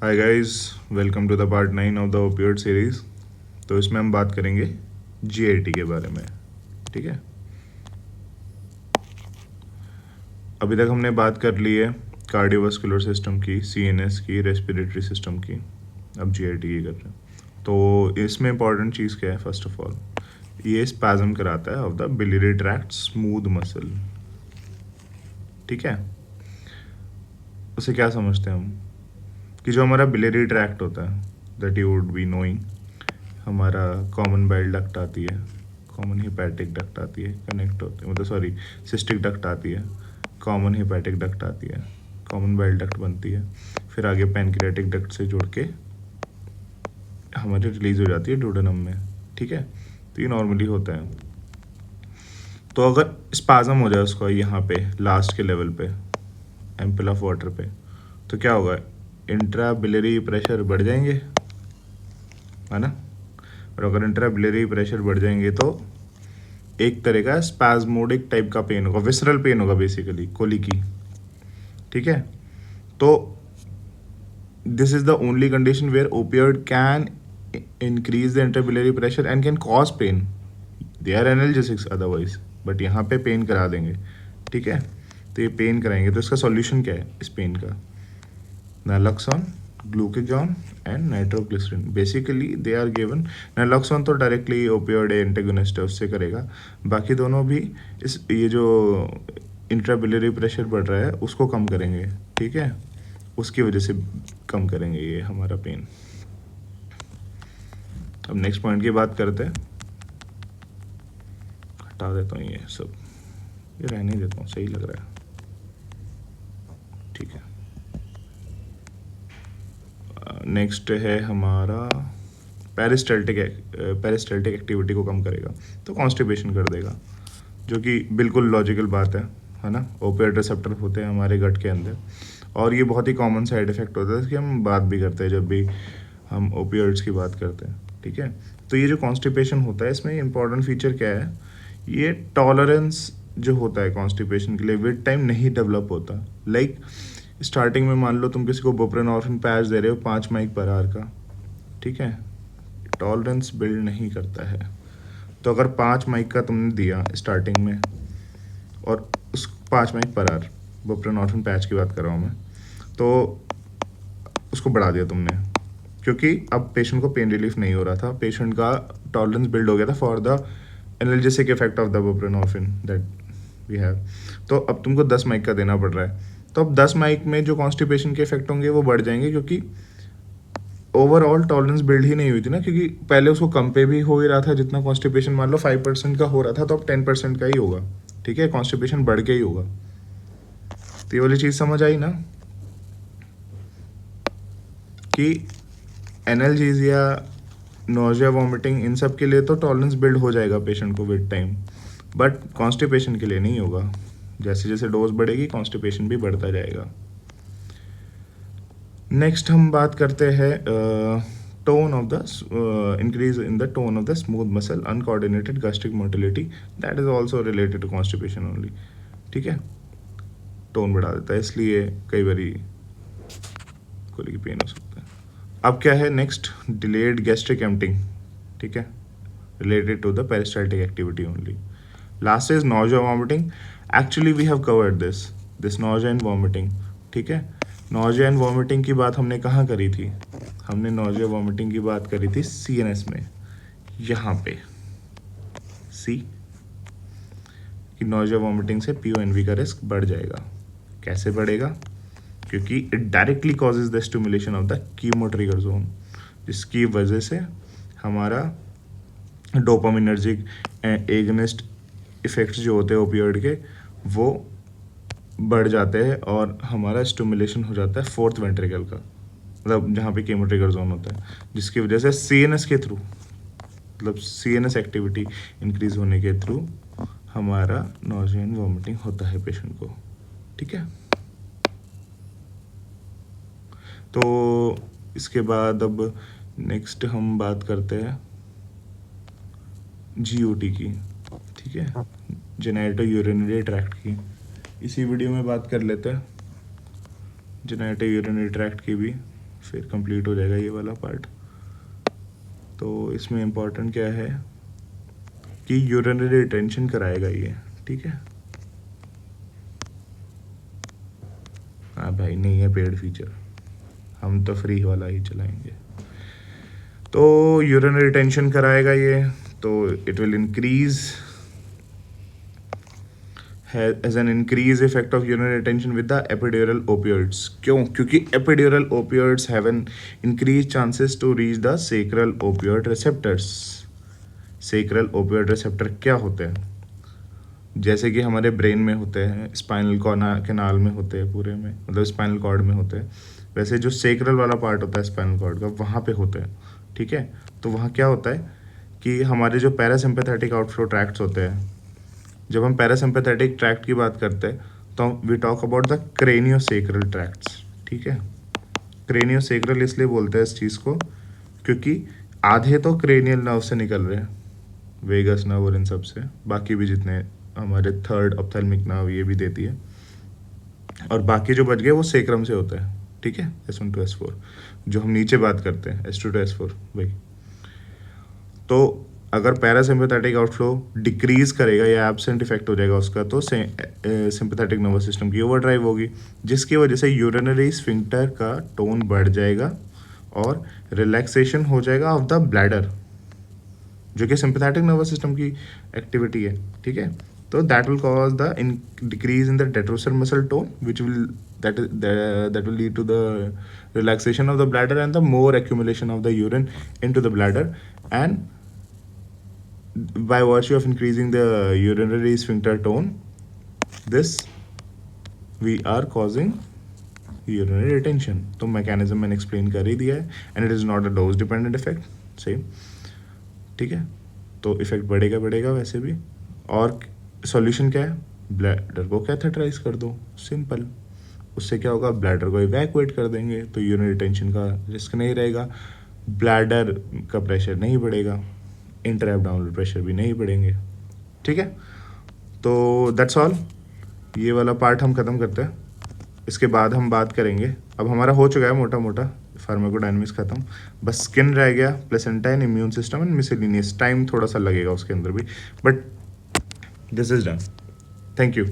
Hi guys, welcome to the part 9 of the opioid series. तो इसमें हम बात करेंगे जीआईटी के बारे में। ठीक है, अभी तक हमने बात कर ली है कार्डियोवास्कुलर सिस्टम की, सीएनएस की, रेस्पिरेटरी सिस्टम की। अब जीआईटी की कर रहे हैं। तो इसमें इंपॉर्टेंट चीज़ क्या है? फर्स्ट ऑफ ऑल, ये स्पैज्म कराता है of the biliary tract smooth muscle. ठीक है, उसे क्या समझते हैं हम कि जो हमारा बिलियरी ट्रैक्ट होता है, that you would be knowing, हमारा कॉमन बाइल डक्ट आती है, कॉमन हिपैटिक डक्ट आती है, कनेक्ट होते हैं, मतलब सॉरी सिस्टिक डक्ट आती है, कॉमन हिपैटिक डक्ट आती है, कॉमन बाइल डक्ट बनती है, फिर आगे पैनक्रियाटिक डक्ट से जुड़ के हमारी रिलीज हो जाती है डुोडेनम में। ठीक है, तो ये नॉर्मली होता है। तो अगर स्पाज्म हो जाए उसका यहाँ पे लास्ट के लेवल पे, एम्पल ऑफ वाटर पे, तो क्या होगा? इंट्रा बिलियरी प्रेशर बढ़ जाएंगे, है ना। और अगर इंट्रा बिलियरी प्रेशर बढ़ जाएंगे तो एक तरह का स्पैज्मोडिक टाइप का पेन होगा, विसरल पेन होगा, बेसिकली कोलिकी। ठीक है, तो this is the only condition where opioid can increase the intrabiliary pressure and can cause pain. They are analgesics otherwise, but यहाँ पे पेन करा देंगे। ठीक है, तो ये पेन कराएंगे। तो इसका सॉल्यूशन क्या है इस पेन का? Naloxone, glucagon and nitroglycerin. Basically they are given. Naloxone तो डायरेक्टली ओपियोइड एंटागोनिस्ट है, उससे करेगा। बाकी दोनों भी ये जो इंट्राबिलियरी प्रेशर बढ़ रहा है उसको कम करेंगे। ठीक है, उसकी वजह से कम करेंगे ये हमारा पेन। अब नेक्स्ट पॉइंट की बात करते हैं। हटा देता हूँ ये सब, ये रहने देता हूँ, सही लग रहा है। ठीक है, नेक्स्ट है हमारा पेरिस्टाल्टिक एक्टिविटी को कम करेगा, तो कॉन्स्टिपेशन कर देगा, जो कि बिल्कुल लॉजिकल बात है ना। ओपियोइड रिसेप्टर होते हैं हमारे गट के अंदर, और ये बहुत ही कॉमन साइड इफेक्ट होता है, इसकी हम बात भी करते हैं जब भी हम ओपियोइड्स की बात करते हैं। ठीक है, तो ये जो कॉन्स्टिपेशन होता है, इसमें इंपॉर्टेंट फीचर क्या है? ये टॉलरेंस जो होता है कॉन्स्टिपेशन के लिए विद टाइम नहीं डेवलप होता। लाइक स्टार्टिंग में मान लो तुम किसी को बुप्रेनॉर्फिन पैच दे रहे हो 5 माइक पर आवर का, ठीक है, टॉलरेंस बिल्ड नहीं करता है। तो अगर 5 माइक का तुमने दिया स्टार्टिंग में, और उस 5 mic per hour buprenorphine patch की बात कर रहा हूँ मैं, तो उसको बढ़ा दिया तुमने, क्योंकि अब पेशेंट को पेन रिलीफ नहीं हो रहा था, पेशेंट का टॉलरेंस बिल्ड हो गया था for the analgesic effect of the buprenorphine that we have. तो अब तुमको 10 माइक का देना पड़ रहा है। तो अब 10 माइक में जो कॉन्स्टिपेशन के इफेक्ट होंगे वो बढ़ जाएंगे, क्योंकि ओवरऑल टॉलरेंस बिल्ड ही नहीं हुई थी ना, क्योंकि पहले उसको कम पे भी हो ही रहा था। जितना कॉन्स्टिपेशन मान लो 5% का हो रहा था, तो अब 10% का ही होगा। ठीक है, कॉन्स्टिपेशन बढ़ के ही होगा। तो ये वाली चीज़ समझ आई ना, कि एनाल्जेसिया, नोजिया, वॉमिटिंग, इन सब के लिए तो टॉलरेंस बिल्ड हो जाएगा पेशेंट को विद टाइम, बट कॉन्स्टिपेशन के लिए नहीं होगा। जैसे जैसे डोज बढ़ेगी कॉन्स्टिपेशन भी बढ़ता जाएगा। नेक्स्ट हम बात करते हैं tone of the increase in the tone of the smooth muscle, uncoordinated gastric motility, that is also related to constipation only. ठीक है, टोन बढ़ा देता है, इसलिए कई बारी कोली की पेन हो सकता है। अब क्या है नेक्स्ट? Delayed gastric emptying. ठीक है, related to the peristaltic activity only. Last is nausea vomiting. Actually we have covered this nausea and vomiting. ठीक है, नॉजिया एंड वॉमिटिंग की बात हमने कहाँ करी थी? हमने नॉजिया वॉमिटिंग की बात करी थी सीएनएस में, यहाँ पे सी, कि नॉजिया वॉमिटिंग से पीओएनवी का रिस्क बढ़ जाएगा। कैसे बढ़ेगा? क्योंकि it directly causes the stimulation of the chemotrigger zone, जिसकी वजह से हमारा डोपामिनर्जिक एगनिस्ट इफेक्ट्स जो होते हैं ओपियोइड के, वो बढ़ जाते हैं, और हमारा स्टिमुलेशन हो जाता है फोर्थ वेंट्रिकल का, मतलब जहाँ पे कीमोट्रिगर जोन होता है, जिसकी वजह से सीएनएस के थ्रू, मतलब सीएनएस एक्टिविटी इंक्रीज होने के थ्रू हमारा नॉजिया एंड वॉमिटिंग होता है पेशेंट को। ठीक है, तो इसके बाद अब नेक्स्ट हम बात करते हैं जीओटी की। ठीक है, जेनेटो यूरिनरी ट्रैक्ट की, इसी वीडियो में बात कर लेते हैं जेनेटो यूरिनरी ट्रैक्ट की भी। फिर कंप्लीट हो जाएगा ये वाला पार्ट। तो इसमें इम्पोर्टेंट क्या है कि यूरिनरी रिटेंशन कराएगा ये, ठीक है। हाँ भाई, नहीं है पेड फीचर, हम तो फ्री वाला ही चलाएंगे। तो यूरिनरी रिटेंशन कराएगा ये, तो it will increase has an increased effect of urinary retention with the epidural opioids। क्यों? क्योंकि epidural opioids have an increased chances to reach the sacral opioid receptors। sacral opioid receptor क्या होते हैं? जैसे कि हमारे ब्रेन में होते हैं, स्पाइनल कैनाल में होते हैं पूरे में, मतलब स्पाइनल कॉर्ड में होते हैं, वैसे जो सेक्रल वाला पार्ट होता है स्पाइनल कॉर्ड का वहाँ पे होते हैं, ठीक है। तो वहाँ क्या होता है कि हमारे जो पैरासिम्पैथेटिक आउटफ्लो ट्रैक्ट्स होते हैं, जब हम पैरासिम्पैथेटिक ट्रैक्ट की बात करते हैं तो we talk about the craniosacral tracts, ठीक है। क्रेनियोसेक्रल इसलिए बोलते हैं इस चीज़ को क्योंकि आधे तो क्रेनियल नर्व से निकल रहे हैं, वेगस नर्व और इन सब से, बाकी भी जितने हमारे थर्ड ऑप्थेल्मिक नर्व ये भी देती है, और बाकी जो बच गए वो सेक्रम से होता है, ठीक है। S1 to S4 जो हम नीचे बात करते हैं, S2 to S4 भाई। तो अगर पैरासिम्पैथेटिक आउटफ्लो डिक्रीज करेगा या एब्सेंट इफेक्ट हो जाएगा उसका, तो सिंपैथेटिक नर्वस सिस्टम की ओवरड्राइव होगी, जिसकी वजह से यूरिनरी स्फिंक्टर का टोन बढ़ जाएगा और रिलैक्सेशन हो जाएगा ऑफ द ब्लैडर, जो कि सिंपैथेटिक नर्वस सिस्टम की एक्टिविटी है, ठीक है। तो that will cause the decrease in the detrusor muscle tone which will that will lead to the relaxation of the bladder and the more accumulation of the urine into the bladder, and by virtue of increasing the urinary sphincter tone, this we are causing urinary retention। तो mechanism मैंने explain कर ही दिया है, and it is not a dose dependent effect, same, ठीक है। तो effect बढ़ेगा वैसे भी। और सॉल्यूशन क्या है? ब्लैडर को कैथेटराइज कर दो, सिंपल। उससे क्या होगा? ब्लैडर को इवैक्यूएट कर देंगे, तो यूरिनरी रिटेंशन का रिस्क नहीं रहेगा, ब्लैडर का प्रेशर नहीं बढ़ेगा, इंटर एब्डोमिनल प्रेशर भी नहीं बढ़ेंगे, ठीक है। तो दैट्स ऑल, ये वाला पार्ट हम ख़त्म करते हैं, इसके बाद हम बात करेंगे। अब हमारा हो चुका है मोटा मोटा फार्माकोडायनामिक्स ख़त्म, बस स्किन रह गया, placenta and immune system and miscellaneous. Time थोड़ा सा लगेगा उसके अंदर भी, but this is done. Thank you.